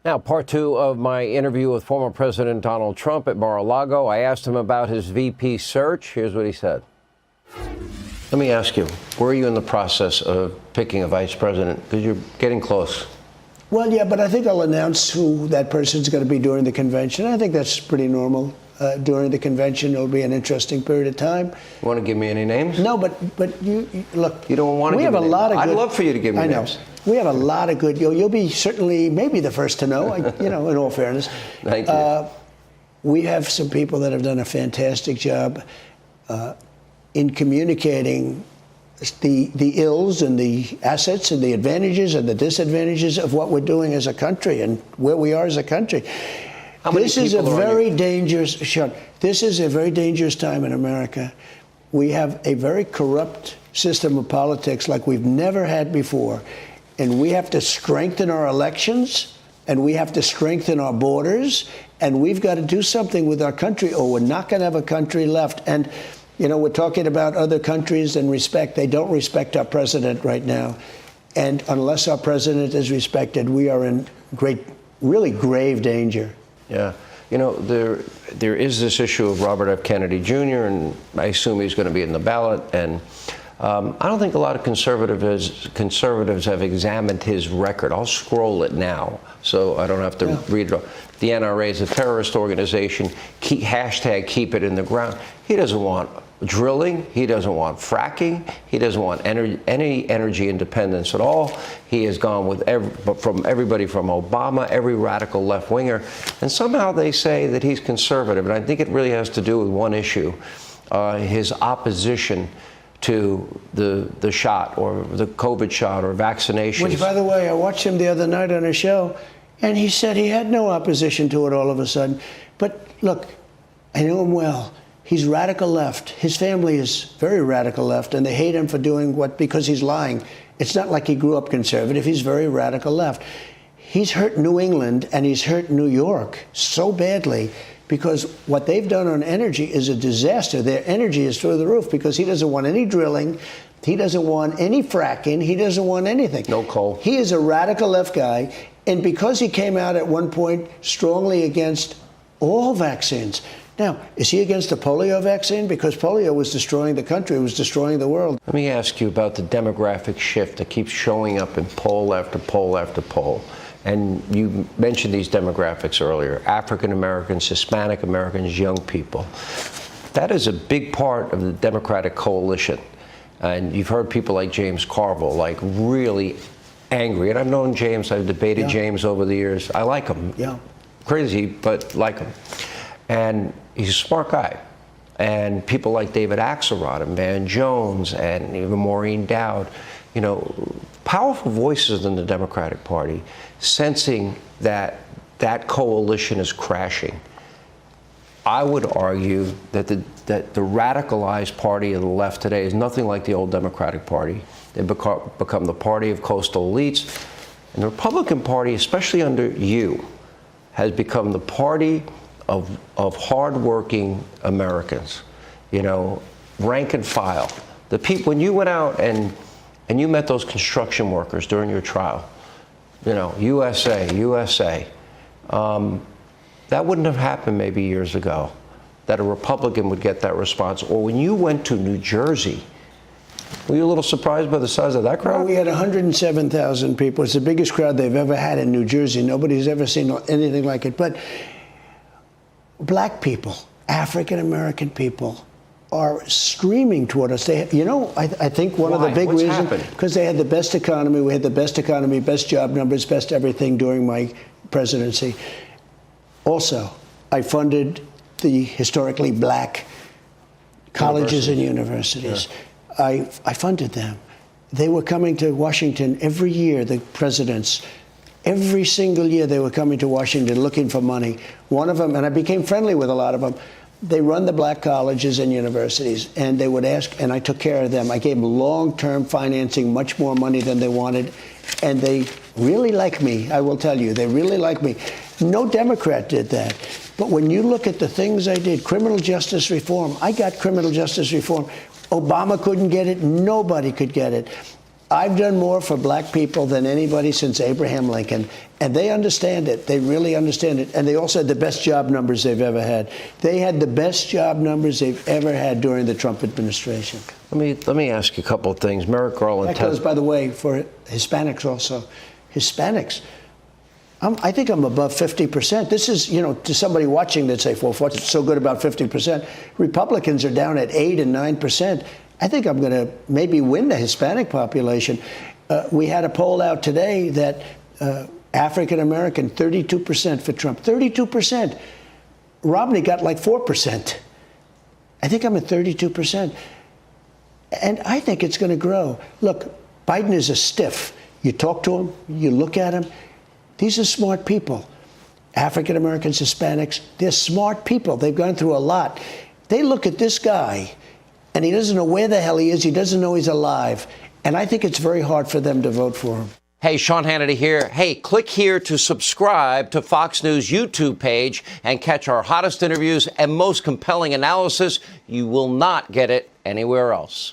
Now, part two of my interview with former President Donald Trump at Mar-a-Lago. I asked him about his VP search. Here's what he said. Let me ask you, where are you in the process of picking a vice president? Because you're getting close. Well, yeah, but I think I'll announce who that person's going to be during the convention. I think that's pretty normal. During the convention, it'll be an interesting period of time. You want to give me any names? No, but you look. You don't want to give me names. I'd love for you to give me names. I know. We have a lot of good. You'll be certainly maybe the first to know. In all fairness. Thank you. We have some people that have done a fantastic job in communicating the ills and the assets and the advantages and the disadvantages of what we're doing as a country and where we are as a country. This is a very dangerous, Sean, this is a very dangerous time in America. We have a very corrupt system of politics like we've never had before. And we have to strengthen our elections, and we have to strengthen our borders, and we've got to do something with our country, or we're not going to have a country left. And, we're talking about other countries and respect. They don't respect our president right now. And unless our president is respected, we are in really grave danger. Yeah. There is this issue of Robert F. Kennedy Jr., and I assume he's going to be in the ballot. And I don't think a lot of conservatives have examined his record. I'll scroll it now, so I don't have to read it all. The NRA is a terrorist organization. Hashtag keep it in the ground. He doesn't want drilling. He doesn't want fracking. He doesn't want any energy independence at all. He has gone with everybody from Obama, every radical left-winger. And somehow they say that he's conservative. And I think it really has to do with one issue, his opposition to the shot or the COVID shot or vaccinations. Which, by the way, I watched him the other night on a show, and he said he had no opposition to it all of a sudden. But look, I know him well. He's radical left. His family is very radical left, and they hate him for doing because he's lying. It's not like he grew up conservative. He's very radical left. He's hurt New England, and he's hurt New York so badly because what they've done on energy is a disaster. Their energy is through the roof because he doesn't want any drilling. He doesn't want any fracking. He doesn't want anything. No coal. He is a radical left guy, and because he came out at one point strongly against all vaccines. Now, is he against the polio vaccine? Because polio was destroying the country, it was destroying the world. Let me ask you about the demographic shift that keeps showing up in poll after poll after poll. And you mentioned these demographics earlier, African Americans, Hispanic Americans, young people. That is a big part of the Democratic coalition. And you've heard people like James Carville, like really angry. And I've known James, I've debated James over the years. I like him. Yeah. Crazy, but like him. And he's a smart guy. And people like David Axelrod and Van Jones and even Maureen Dowd, powerful voices in the Democratic Party, sensing that that coalition is crashing. I would argue that the radicalized party of the left today is nothing like the old Democratic Party. They've become the party of coastal elites. And the Republican Party, especially under you, has become the party of hardworking Americans, rank and file. The people, when you went out and you met those construction workers during your trial, USA, that wouldn't have happened maybe years ago, that a Republican would get that response. Or when you went to New Jersey, were you a little surprised by the size of that crowd? Well, we had 107,000 people. It's the biggest crowd they've ever had in New Jersey. Nobody's ever seen anything like it. But black people, African American people, are streaming toward us. I think one of the big reasons, because they had the best economy. We had the best economy, best job numbers, best everything during my presidency. Also, I funded the historically black colleges and universities. Yeah. I funded them. They were coming to Washington every year, the presidents. Every single year they were coming to Washington looking for money. One of them, and I became friendly with a lot of them, they run the black colleges and universities, and they would ask, and I took care of them. I gave them long-term financing, much more money than they wanted, and they really like me, I will tell you. They really like me. No Democrat did that. But when you look at the things I did, criminal justice reform, I got criminal justice reform. Obama couldn't get it. Nobody could get it. I've done more for black people than anybody since Abraham Lincoln, and they understand it. They really understand it. And they also had the best job numbers they've ever had. They had the best job numbers they've ever had during the Trump administration. Let me ask you a couple of things. Merrick Garland. That goes, by the way, for Hispanics also. Hispanics. I think I'm above 50%. This is, to somebody watching that say, well, what's so good about 50%? Republicans are down at 8 and 9%. I think I'm going to maybe win the Hispanic population. We had a poll out today that African American, 32% for Trump. 32%. Romney got like 4%. I think I'm at 32%. And I think it's going to grow. Look, Biden is a stiff. You talk to him, you look at him. These are smart people. African Americans, Hispanics, they're smart people. They've gone through a lot. They look at this guy, and he doesn't know where the hell he is. He doesn't know he's alive. And I think it's very hard for them to vote for him. Hey, Sean Hannity here. Hey, click here to subscribe to Fox News YouTube page and catch our hottest interviews and most compelling analysis. You will not get it anywhere else.